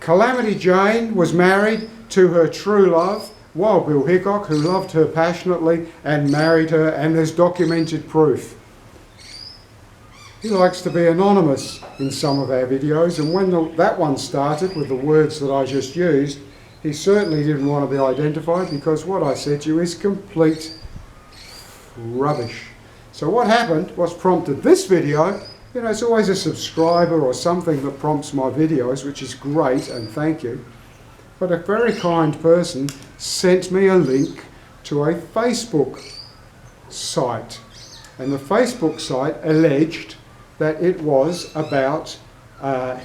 Calamity Jane was married to her true love, Wild Bill Hickok, who loved her passionately and married her, and there's documented proof. He likes to be anonymous in some of our videos, and when that one started with the words that I just used, he certainly didn't want to be identified, because what I said to you is complete rubbish. So what happened, what's prompted this video, you know, it's always a subscriber or something that prompts my videos, which is great, and thank you. But a very kind person sent me a link to a Facebook site. And the Facebook site alleged that it was about, I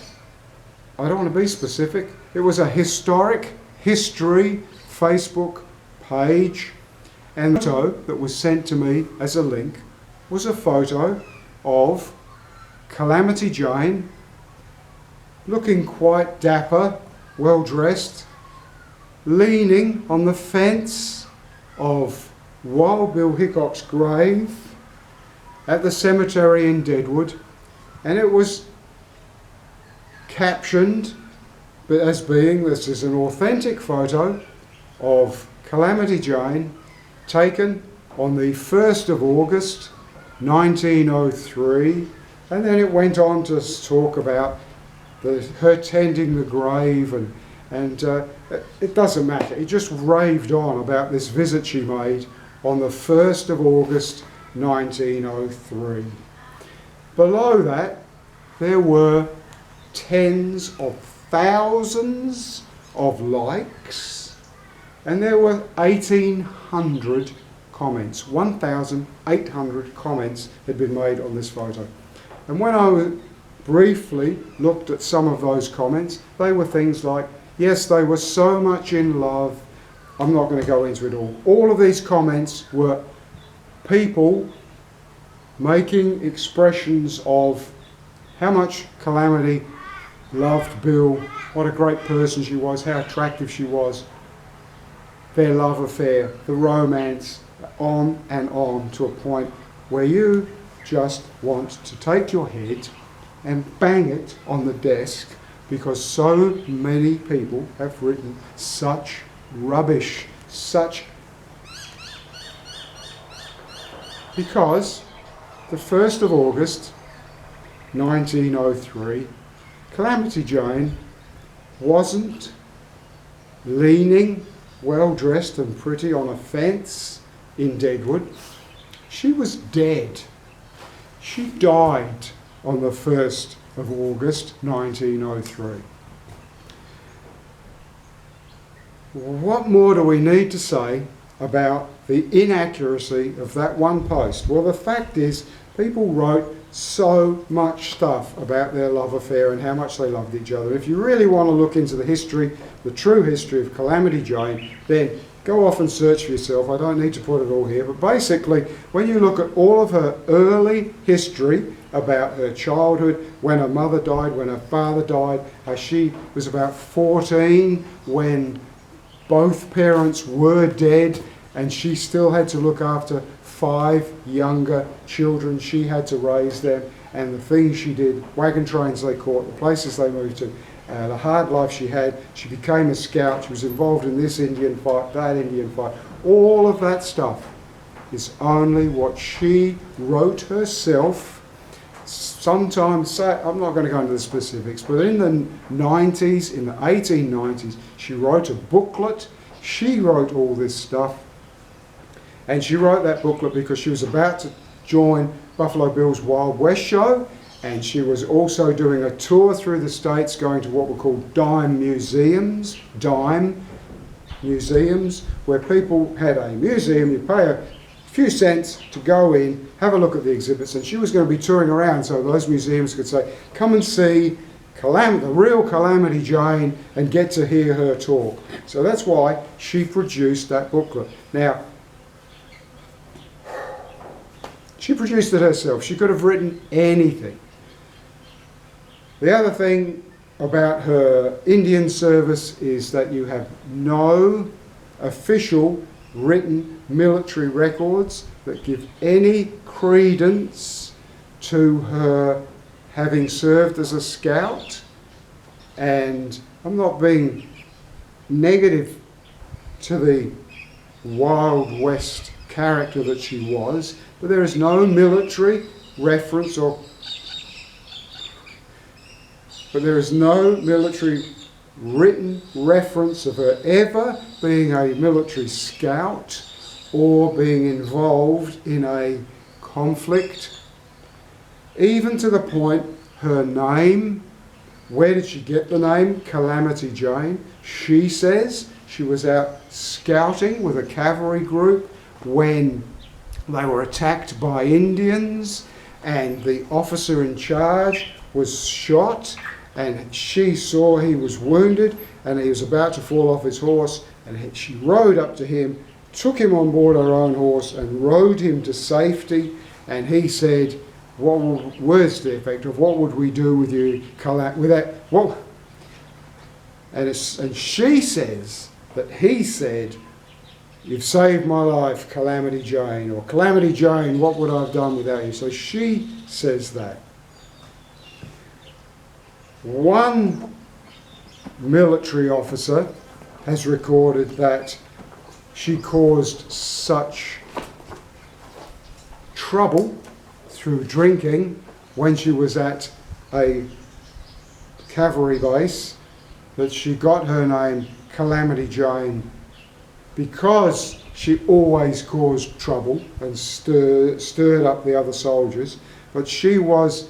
don't want to be specific, it was a historic history Facebook page, and the photo that was sent to me as a link was a photo of Calamity Jane looking quite dapper, well dressed, leaning on the fence of Wild Bill Hickok's grave at the cemetery in Deadwood, and it was captioned as being, this is an authentic photo of Calamity Jane taken on the 1st of August 1903, and then it went on to talk about her tending the grave, and it doesn't matter. It just raved on about this visit she made on the 1st of August 1903. Below that, there were tens of thousands of likes, and there were 1,800 comments. 1,800 comments had been made on this photo. And when I briefly looked at some of those comments, they were things like, yes, they were so much in love. I'm not going to go into it all. All of these comments were people making expressions of how much Calamity loved Bill, what a great person she was, how attractive she was, their love affair, the romance, on and on, to a point where you just want to take your head and bang it on the desk, because so many people have written such rubbish, because the 1st of August 1903, Calamity Jane wasn't leaning, well dressed and pretty on a fence in Deadwood. She was dead. She died on the 1st of August 1903. What more do we need to say about the inaccuracy of that one post? Well, the fact is, people wrote so much stuff about their love affair and how much they loved each other. If you really want to look into the history, the true history of Calamity Jane, then go off and search for yourself. I don't need to put it all here, but basically, when you look at all of her early history about her childhood, when her mother died, when her father died, she was about 14 when both parents were dead, and she still had to look after 5 younger children. She had to raise them, and the things she did, wagon trains they caught, the places they moved to, the hard life she had. She became a scout, she was involved in this Indian fight, that Indian fight. All of that stuff is only what she wrote herself. Sometimes, I'm not going to go into the specifics, but in the 90s, in the 1890s, she wrote a booklet. She wrote all this stuff. And she wrote that booklet because she was about to join Buffalo Bill's Wild West show, and she was also doing a tour through the states, going to what were called dime museums, where people had a museum. You pay a few cents to go in, have a look at the exhibits, and she was going to be touring around so those museums could say, come and see the real Calamity Jane and get to hear her talk. So that's why she produced that booklet. Now, she produced it herself. She could have written anything. The other thing about her Indian service is that you have no official written military records that give any credence to her having served as a scout. And I'm not being negative to the Wild West character that she was, but there is no military reference there is no military written reference of her ever being a military scout or being involved in a conflict, even to the point her name, where did she get the name Calamity Jane? She says she was out scouting with a cavalry group when they were attacked by Indians and the officer in charge was shot, and she saw he was wounded and he was about to fall off his horse, and she rode up to him, took him on board her own horse and rode him to safety. And he said, words to the effect of, "What would we do with you, with that?" What? And she says that he said, "You've saved my life, Calamity Jane," or "Calamity Jane, what would I have done without you?" So she says that. One military officer has recorded that she caused such trouble through drinking when she was at a cavalry base that she got her name Calamity Jane because she always caused trouble and stirred up the other soldiers, but she was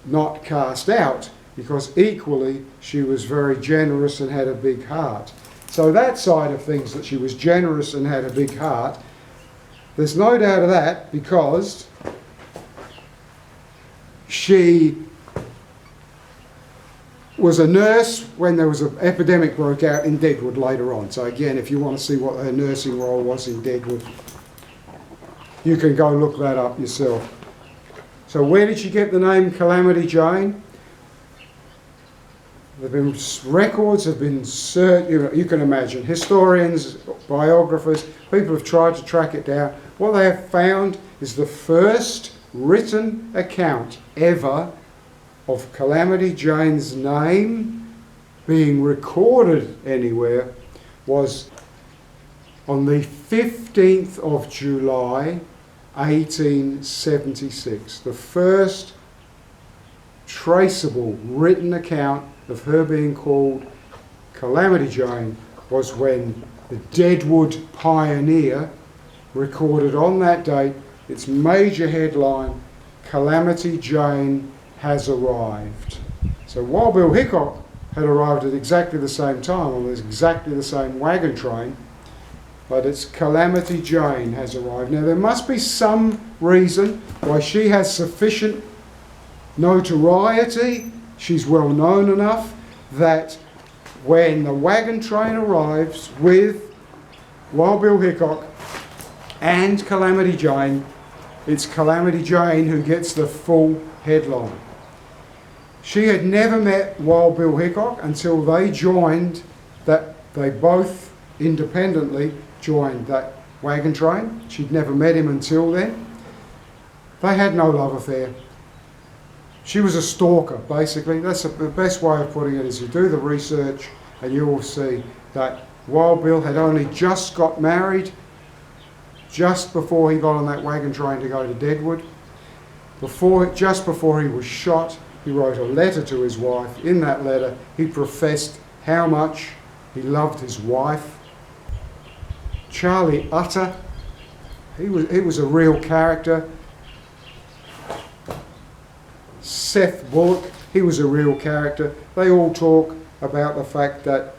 not cast out because equally she was very generous and had a big heart. So that side of things, that she was generous and had a big heart, there's no doubt of that, because she was a nurse when there was an epidemic broke out in Deadwood later on. So again, if you want to see what her nursing role was in Deadwood, you can go look that up yourself. So where did she get the name Calamity Jane? Records have been you can imagine, historians, biographers, people have tried to track it down. What they have found is the first written account ever of Calamity Jane's name being recorded anywhere was on the 15th of July 1876. The first traceable written account of her being called Calamity Jane was when the Deadwood Pioneer recorded on that date its major headline, "Calamity Jane has arrived." So Wild Bill Hickok had arrived at exactly the same time on exactly the same wagon train, but it's Calamity Jane has arrived. Now there must be some reason why she has sufficient notoriety. She's well known enough that when the wagon train arrives with Wild Bill Hickok and Calamity Jane, it's Calamity Jane who gets the full headline. She had never met Wild Bill Hickok until they joined they both independently joined that wagon train. She'd never met him until then. They had no love affair. She was a stalker, basically. That's the best way of putting it, is you do the research and you will see that Wild Bill had only just got married just before he got on that wagon train to go to Deadwood. Just before he was shot, he wrote a letter to his wife. In that letter, he professed how much he loved his wife. Charlie Utter, he was a real character. Seth Bullock, he was a real character. They all talk about the fact that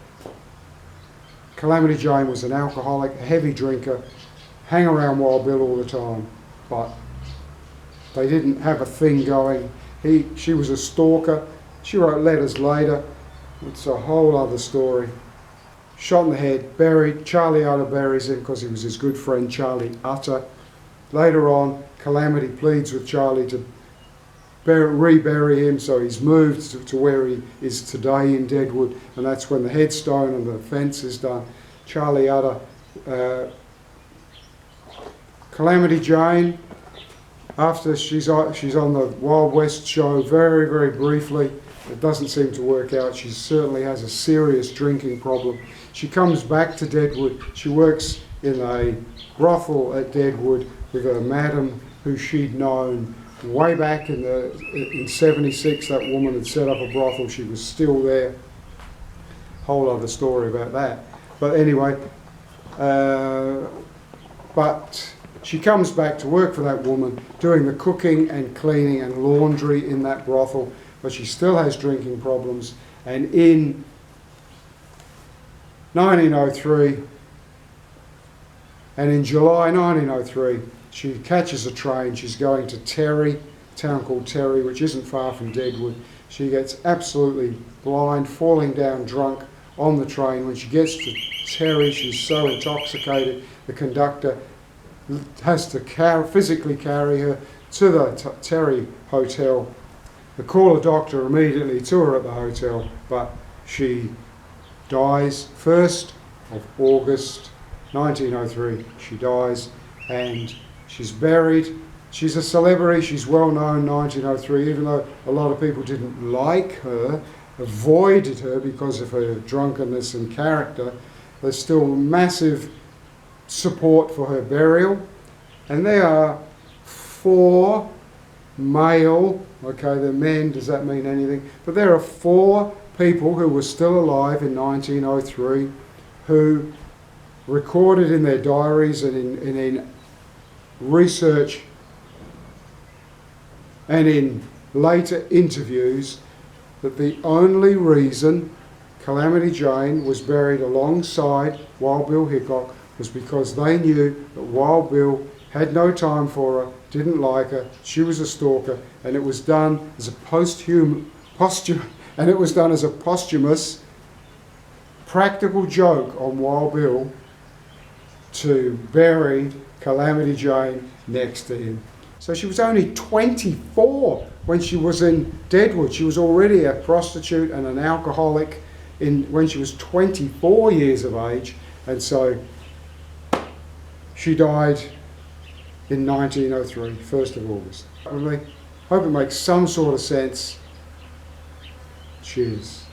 Calamity Jane was an alcoholic, a heavy drinker, hang around Wild Bill all the time, but they didn't have a thing going. She was a stalker. She wrote letters later. It's a whole other story. Shot in the head, buried. Charlie Utter buries him because he was his good friend Charlie Utter. Later on, Calamity pleads with Charlie to rebury him, so he's moved to where he is today in Deadwood, and that's when the headstone and the fence is done. Charlie Utter, Calamity Jane, after she's on the Wild West show very, very briefly, It doesn't seem to work out. She certainly has a serious drinking problem. She comes back to Deadwood. She works in a brothel at Deadwood with a madam who she'd known way back in 76. That woman had set up a brothel. She was still there. Whole other story about that. But anyway, but she comes back to work for that woman, doing the cooking and cleaning and laundry in that brothel, but she still has drinking problems. And in 1903, and in July 1903, she catches a train. She's going to Terry, a town called Terry, which isn't far from Deadwood. She gets absolutely blind, falling down drunk on the train. When she gets to Terry, she's so intoxicated, the conductor has to physically carry her to the Terry hotel. They call a doctor immediately to her at the hotel, but she dies 1st of August 1903. She dies, and she's buried. She's a celebrity. She's well known 1903, even though a lot of people didn't like her, avoided her because of her drunkenness and character. There's still massive support for her burial. And there are 4 male, okay, they're men, does that mean anything? But there are 4 people who were still alive in 1903 who recorded in their diaries and in research and in later interviews that the only reason Calamity Jane was buried alongside Wild Bill Hickok was because they knew that Wild Bill had no time for her, didn't like her, she was a stalker, and it was done as a posthumous practical joke on Wild Bill to bury Calamity Jane next to him. So she was only 24 when she was in Deadwood. She was already a prostitute and an alcoholic when she was 24 years of age, and so she died in 1903, 1st of August. I hope it makes some sort of sense. Cheers.